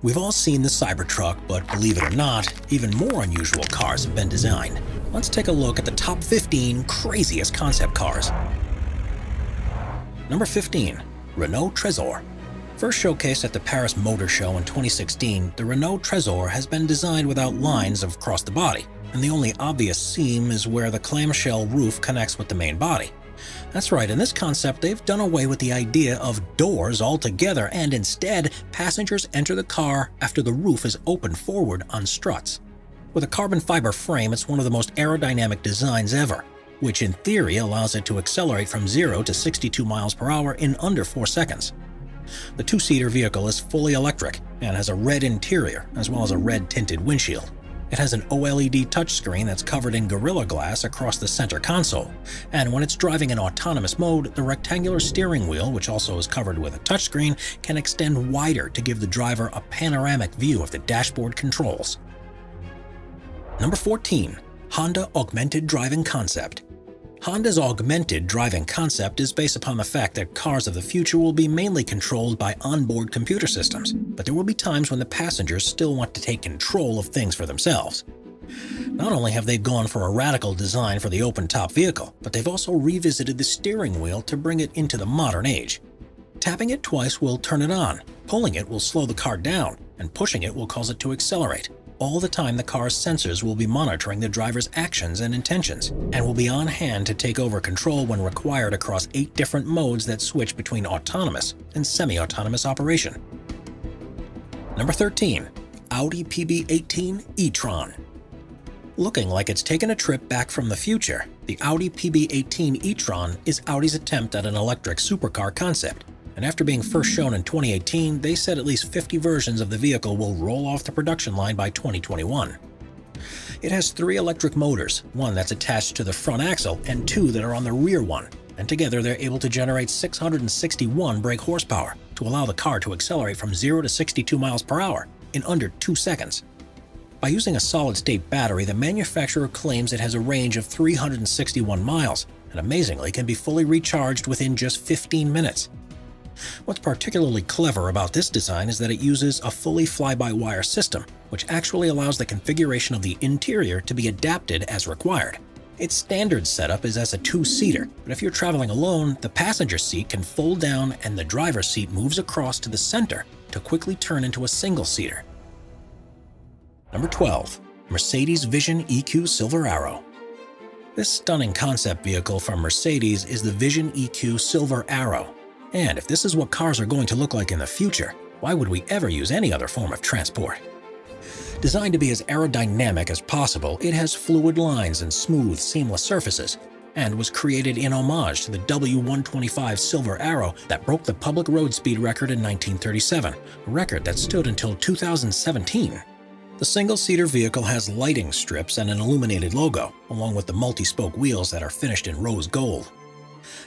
We've all seen the Cybertruck, but believe it or not, even more unusual cars have been designed. Let's take a look at the top 15 craziest concept cars. Number 15. Renault Trezor. First showcased at the Paris Motor Show in 2016, the Renault Trezor has been designed without lines across the body, and the only obvious seam is where the clamshell roof connects with the main body. That's right, in this concept they've done away with the idea of doors altogether, and instead, passengers enter the car after the roof is opened forward on struts. With a carbon fiber frame, it's one of the most aerodynamic designs ever, which in theory allows it to accelerate from 0 to 62 miles per hour in under 4 seconds. The two-seater vehicle is fully electric and has a red interior as well as a red tinted windshield. It has an OLED touchscreen that's covered in Gorilla Glass across the center console, and when it's driving in autonomous mode, the rectangular steering wheel, which also is covered with a touchscreen, can extend wider to give the driver a panoramic view of the dashboard controls. Number 14. Honda Augmented Driving Concept. Honda's augmented driving concept is based upon the fact that cars of the future will be mainly controlled by onboard computer systems, but there will be times when the passengers still want to take control of things for themselves. Not only have they gone for a radical design for the open-top vehicle, but they've also revisited the steering wheel to bring it into the modern age. Tapping it twice will turn it on, pulling it will slow the car down, and pushing it will cause it to accelerate. All the time the car's sensors will be monitoring the driver's actions and intentions, and will be on hand to take over control when required across 8 different modes that switch between autonomous and semi-autonomous operation. Number 13. Audi PB18 e-tron. Looking like it's taken a trip back from the future, the Audi PB18 e-tron is Audi's attempt at an electric supercar concept. And after being first shown in 2018, they said at least 50 versions of the vehicle will roll off the production line by 2021. It has 3 electric motors, one that's attached to the front axle and 2 that are on the rear one, and together they're able to generate 661 brake horsepower to allow the car to accelerate from 0 to 62 miles per hour in under 2 seconds. By using a solid-state battery, the manufacturer claims it has a range of 361 miles, and amazingly can be fully recharged within just 15 minutes. What's particularly clever about this design is that it uses a fully fly-by-wire system, which actually allows the configuration of the interior to be adapted as required. Its standard setup is as a 2-seater, but if you're traveling alone, the passenger seat can fold down and the driver's seat moves across to the center to quickly turn into a single-seater. Number 12. Mercedes Vision EQ Silver Arrow. This stunning concept vehicle from Mercedes is the Vision EQ Silver Arrow. And if this is what cars are going to look like in the future, why would we ever use any other form of transport? Designed to be as aerodynamic as possible, it has fluid lines and smooth, seamless surfaces, and was created in homage to the W125 Silver Arrow that broke the public road speed record in 1937, a record that stood until 2017. The single-seater vehicle has lighting strips and an illuminated logo, along with the multi-spoke wheels that are finished in rose gold.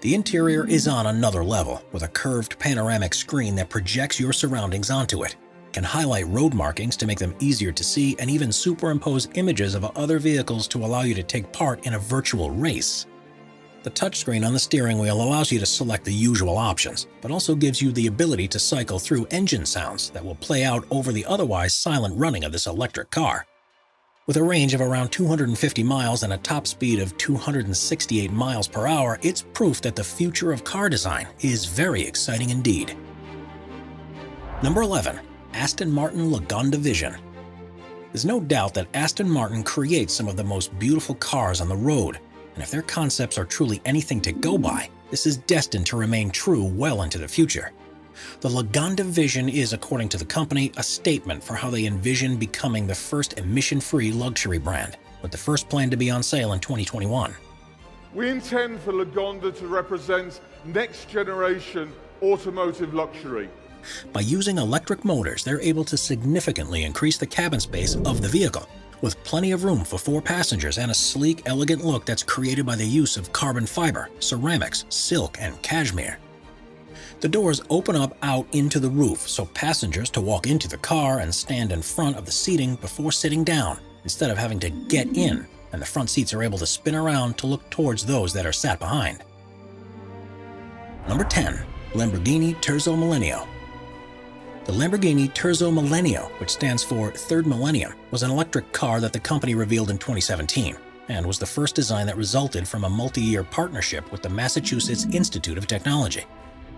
The interior is on another level, with a curved panoramic screen that projects your surroundings onto it, can highlight road markings to make them easier to see, and even superimpose images of other vehicles to allow you to take part in a virtual race. The touchscreen on the steering wheel allows you to select the usual options, but also gives you the ability to cycle through engine sounds that will play out over the otherwise silent running of this electric car. With a range of around 250 miles and a top speed of 268 miles per hour, it's proof that the future of car design is very exciting indeed. Number 11. Aston Martin Lagonda Vision. There's no doubt that Aston Martin creates some of the most beautiful cars on the road, and if their concepts are truly anything to go by, this is destined to remain true well into the future. The Lagonda Vision is, according to the company, a statement for how they envision becoming the first emission-free luxury brand, with the first plan to be on sale in 2021. We intend for Lagonda to represent next-generation automotive luxury. By using electric motors, they're able to significantly increase the cabin space of the vehicle, with plenty of room for 4 passengers and a sleek, elegant look that's created by the use of carbon fiber, ceramics, silk, and cashmere. The doors open up out into the roof, so passengers to walk into the car and stand in front of the seating before sitting down, instead of having to get in, and the front seats are able to spin around to look towards those that are sat behind. Number 10. Lamborghini Terzo Millennio. The Lamborghini Terzo Millennio, which stands for Third Millennium, was an electric car that the company revealed in 2017 and was the first design that resulted from a multi-year partnership with the Massachusetts Institute of Technology.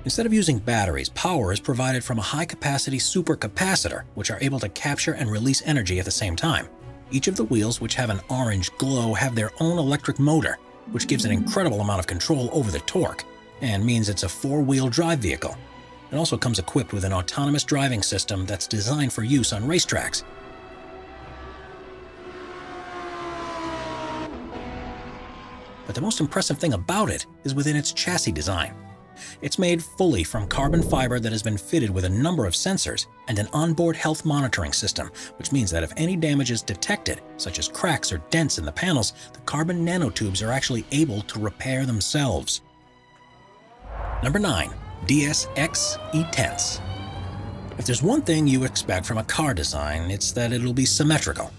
Instead of using batteries, power is provided from a high-capacity supercapacitor, which are able to capture and release energy at the same time. Each of the wheels, which have an orange glow, have their own electric motor, which gives an incredible amount of control over the torque, and means it's a four-wheel drive vehicle. It also comes equipped with an autonomous driving system that's designed for use on racetracks. But the most impressive thing about it is within its chassis design. It's made fully from carbon fiber that has been fitted with a number of sensors and an onboard health monitoring system, which means that if any damage is detected, such as cracks or dents in the panels, the carbon nanotubes are actually able to repair themselves. Number 9. DS-X E-Tense. If there's one thing you expect from a car design, it's that it'll be symmetrical.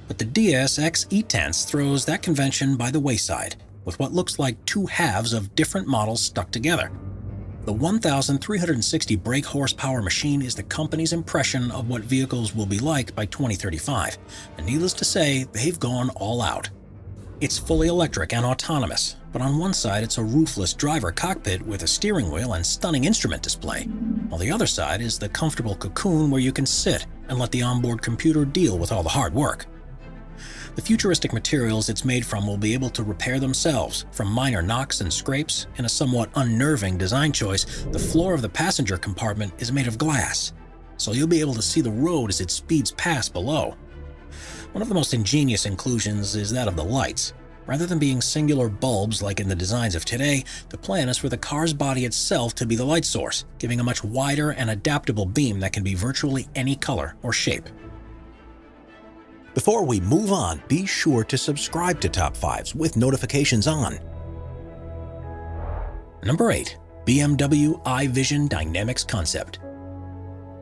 But the DS-X E-Tense throws that convention by the wayside, with what looks like two halves of different models stuck together. The 1,360 brake horsepower machine is the company's impression of what vehicles will be like by 2035, and needless to say, they've gone all out. It's fully electric and autonomous, but on one side it's a roofless driver cockpit with a steering wheel and stunning instrument display, while the other side is the comfortable cocoon where you can sit and let the onboard computer deal with all the hard work. The futuristic materials it's made from will be able to repair themselves from minor knocks and scrapes. In a somewhat unnerving design choice, the floor of the passenger compartment is made of glass, so you'll be able to see the road as it speeds past below. One of the most ingenious inclusions is that of the lights. Rather than being singular bulbs like in the designs of today, the plan is for the car's body itself to be the light source, giving a much wider and adaptable beam that can be virtually any color or shape. Before we move on, be sure to subscribe to Top 5s with notifications on. Number 8. BMW iVision Dynamics Concept.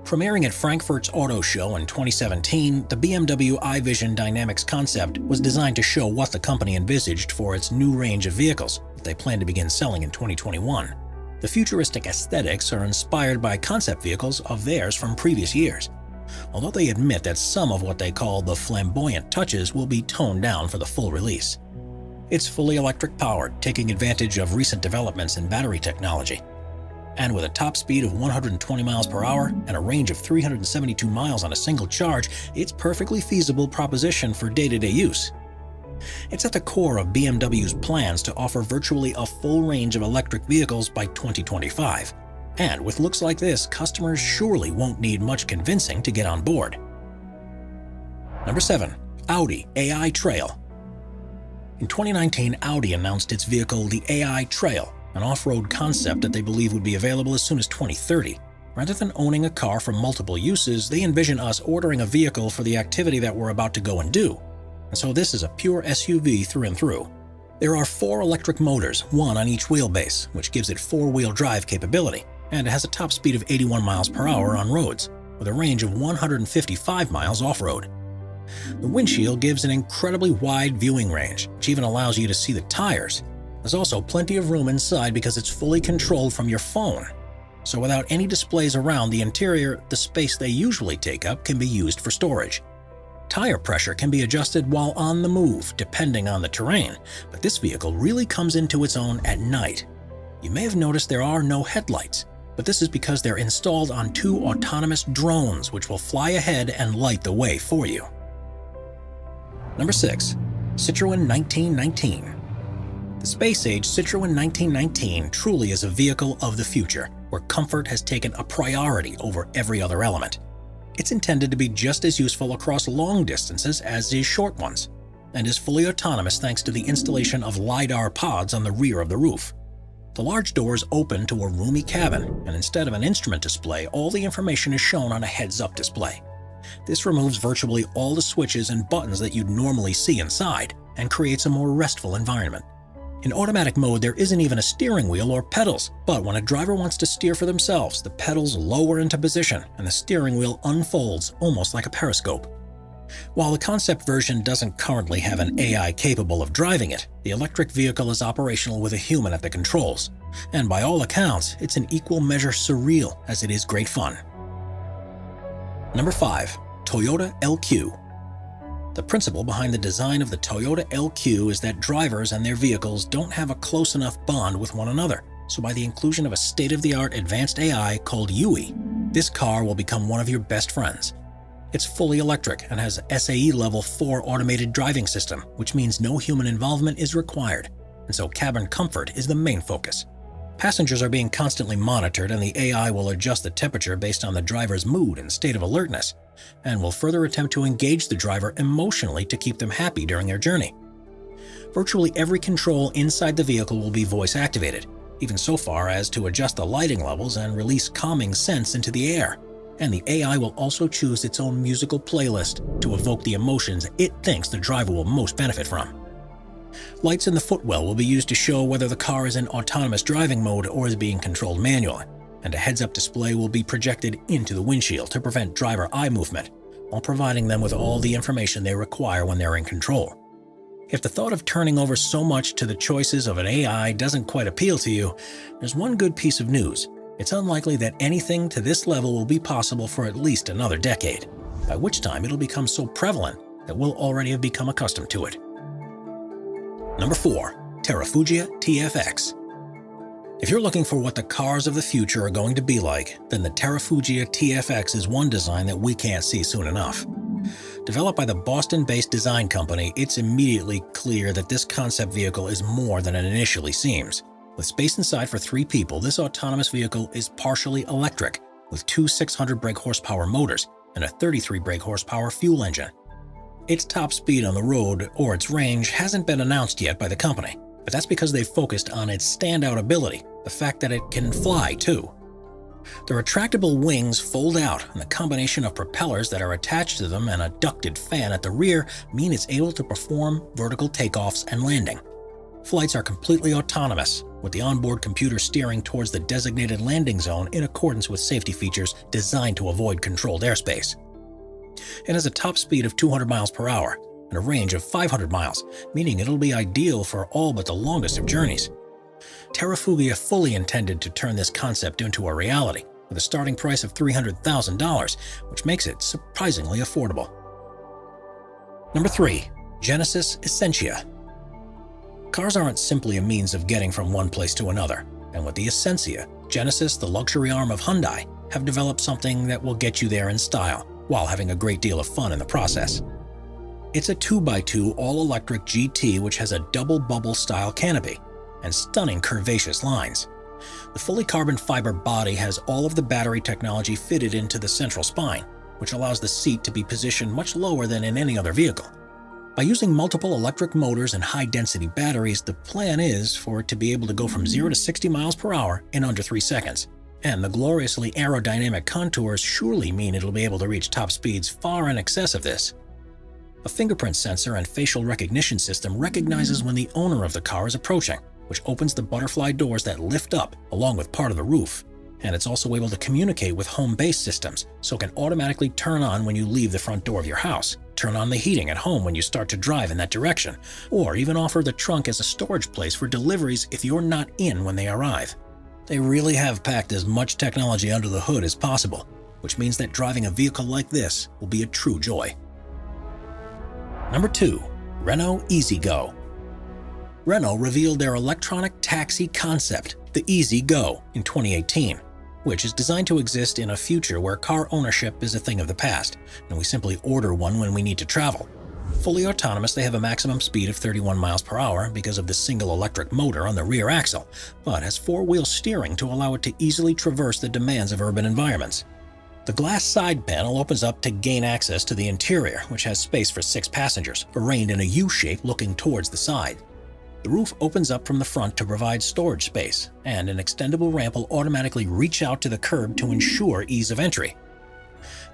Premiering at Frankfurt's Auto Show in 2017, the BMW iVision Dynamics concept was designed to show what the company envisaged for its new range of vehicles that they plan to begin selling in 2021. The futuristic aesthetics are inspired by concept vehicles of theirs from previous years, although they admit that some of what they call the flamboyant touches will be toned down for the full release. It's fully electric powered, taking advantage of recent developments in battery technology. And with a top speed of 120 miles per hour and a range of 372 miles on a single charge, it's perfectly feasible proposition for day-to-day use. It's at the core of BMW's plans to offer virtually a full range of electric vehicles by 2025. And with looks like this, customers surely won't need much convincing to get on board. Number 7. Audi AI Trail. In 2019, Audi announced its vehicle, the AI Trail, an off-road concept that they believe would be available as soon as 2030. Rather than owning a car for multiple uses, they envision us ordering a vehicle for the activity that we're about to go and do. And so this is a pure SUV through and through. There are 4 electric motors, one on each wheelbase, which gives it 4-wheel drive capability, and it has a top speed of 81 miles per hour on roads, with a range of 155 miles off-road. The windshield gives an incredibly wide viewing range, which even allows you to see the tires. There's also plenty of room inside because it's fully controlled from your phone. So without any displays around the interior, the space they usually take up can be used for storage. Tire pressure can be adjusted while on the move, depending on the terrain, but this vehicle really comes into its own at night. You may have noticed there are no headlights, but this is because they're installed on 2 autonomous drones which will fly ahead and light the way for you. Number 6. Citroën 1919. The space-age Citroën 1919 truly is a vehicle of the future, where comfort has taken a priority over every other element. It's intended to be just as useful across long distances as is short ones, and is fully autonomous thanks to the installation of LiDAR pods on the rear of the roof. The large doors open to a roomy cabin, and instead of an instrument display, all the information is shown on a heads-up display. This removes virtually all the switches and buttons that you'd normally see inside, and creates a more restful environment. In automatic mode, there isn't even a steering wheel or pedals, but when a driver wants to steer for themselves, the pedals lower into position and the steering wheel unfolds almost like a periscope. While the concept version doesn't currently have an AI capable of driving it, the electric vehicle is operational with a human at the controls, and by all accounts, it's in equal measure surreal as it is great fun. Number 5. Toyota LQ. The principle behind the design of the Toyota LQ is that drivers and their vehicles don't have a close enough bond with one another. So by the inclusion of a state-of-the-art advanced AI called Yui, this car will become one of your best friends. It's fully electric and has SAE Level 4 automated driving system, which means no human involvement is required, and so cabin comfort is the main focus. Passengers are being constantly monitored, and the AI will adjust the temperature based on the driver's mood and state of alertness, and will further attempt to engage the driver emotionally to keep them happy during their journey. Virtually every control inside the vehicle will be voice-activated, even so far as to adjust the lighting levels and release calming scents into the air. And the AI will also choose its own musical playlist to evoke the emotions it thinks the driver will most benefit from. Lights in the footwell will be used to show whether the car is in autonomous driving mode or is being controlled manually, and a heads-up display will be projected into the windshield to prevent driver eye movement, while providing them with all the information they require when they're in control. If the thought of turning over so much to the choices of an AI doesn't quite appeal to you, there's one good piece of news. It's unlikely that anything to this level will be possible for at least another decade, by which time it'll become so prevalent that we'll already have become accustomed to it. Number 4. Terrafugia TFX. If you're looking for what the cars of the future are going to be like, then the Terrafugia TFX is one design that we can't see soon enough. Developed by the Boston-based design company, it's immediately clear that this concept vehicle is more than it initially seems. With space inside for 3 people, this autonomous vehicle is partially electric, with 2 600 brake horsepower motors and a 33 brake horsepower fuel engine. Its top speed on the road, or its range, hasn't been announced yet by the company, but that's because they've focused on its standout ability, the fact that it can fly too. The retractable wings fold out, and the combination of propellers that are attached to them and a ducted fan at the rear mean it's able to perform vertical takeoffs and landing. Flights are completely autonomous, with the onboard computer steering towards the designated landing zone in accordance with safety features designed to avoid controlled airspace. It has a top speed of 200 miles per hour and a range of 500 miles, meaning it'll be ideal for all but the longest of journeys. Terrafugia fully intended to turn this concept into a reality, with a starting price of $300,000, which makes it surprisingly affordable. Number 3. Genesis Essentia. Cars aren't simply a means of getting from one place to another, and with the Essentia, Genesis, the luxury arm of Hyundai, have developed something that will get you there in style, while having a great deal of fun in the process. It's a 2x2 all-electric GT which has a double bubble-style canopy and stunning curvaceous lines. The fully carbon fiber body has all of the battery technology fitted into the central spine, which allows the seat to be positioned much lower than in any other vehicle. By using multiple electric motors and high-density batteries, the plan is for it to be able to go from 0 to 60 miles per hour in under 3 seconds. And the gloriously aerodynamic contours surely mean it'll be able to reach top speeds far in excess of this. A fingerprint sensor and facial recognition system recognizes when the owner of the car is approaching, which opens the butterfly doors that lift up along with part of the roof. And it's also able to communicate with home-based systems, so it can automatically turn on when you leave the front door of your house, turn on the heating at home when you start to drive in that direction, or even offer the trunk as a storage place for deliveries if you're not in when they arrive. They really have packed as much technology under the hood as possible, which means that driving a vehicle like this will be a true joy. Number 2. Renault EasyGo. Renault revealed their electronic taxi concept, the EasyGo, in 2018, which is designed to exist in a future where car ownership is a thing of the past, and we simply order one when we need to travel. Fully autonomous, they have a maximum speed of 31 miles per hour because of the single electric motor on the rear axle, but has 4-wheel steering to allow it to easily traverse the demands of urban environments. The glass side panel opens up to gain access to the interior, which has space for 6 passengers, arranged in a U-shape looking towards the side. The roof opens up from the front to provide storage space, and an extendable ramp will automatically reach out to the curb to ensure ease of entry.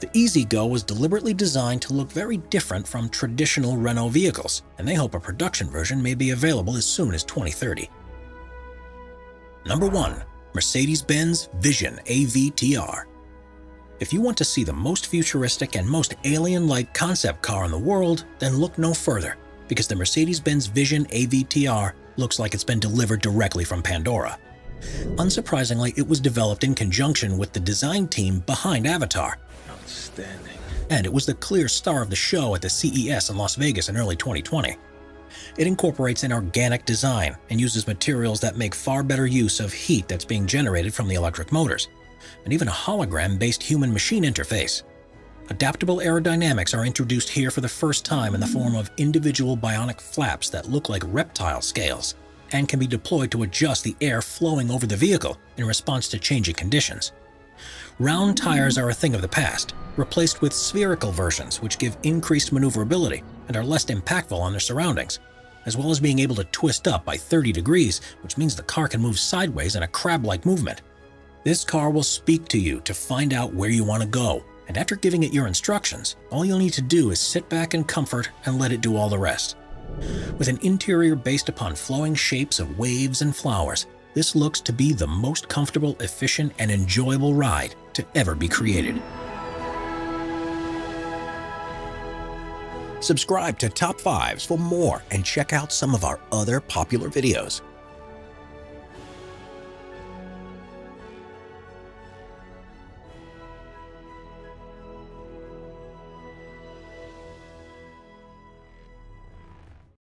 The EasyGo was deliberately designed to look very different from traditional Renault vehicles, and they hope a production version may be available as soon as 2030. Number 1. Mercedes-Benz Vision AVTR. If you want to see the most futuristic and most alien-like concept car in the world, then look no further, because the Mercedes-Benz Vision AVTR looks like it's been delivered directly from Pandora. Unsurprisingly, it was developed in conjunction with the design team behind Avatar. Outstanding. And it was the clear star of the show at the CES in Las Vegas in early 2020. It incorporates an organic design and uses materials that make far better use of heat that's being generated from the electric motors, and even a hologram-based human-machine interface. Adaptable aerodynamics are introduced here for the first time in the form of individual bionic flaps that look like reptile scales and can be deployed to adjust the air flowing over the vehicle in response to changing conditions. Round tires are a thing of the past, replaced with spherical versions which give increased maneuverability and are less impactful on their surroundings, as well as being able to twist up by 30 degrees, which means the car can move sideways in a crab-like movement. This car will speak to you to find out where you want to go, and after giving it your instructions, all you'll need to do is sit back in comfort and let it do all the rest. With an interior based upon flowing shapes of waves and flowers, this looks to be the most comfortable, efficient, and enjoyable ride to ever be created. Subscribe to Top 5s for more and check out some of our other popular videos.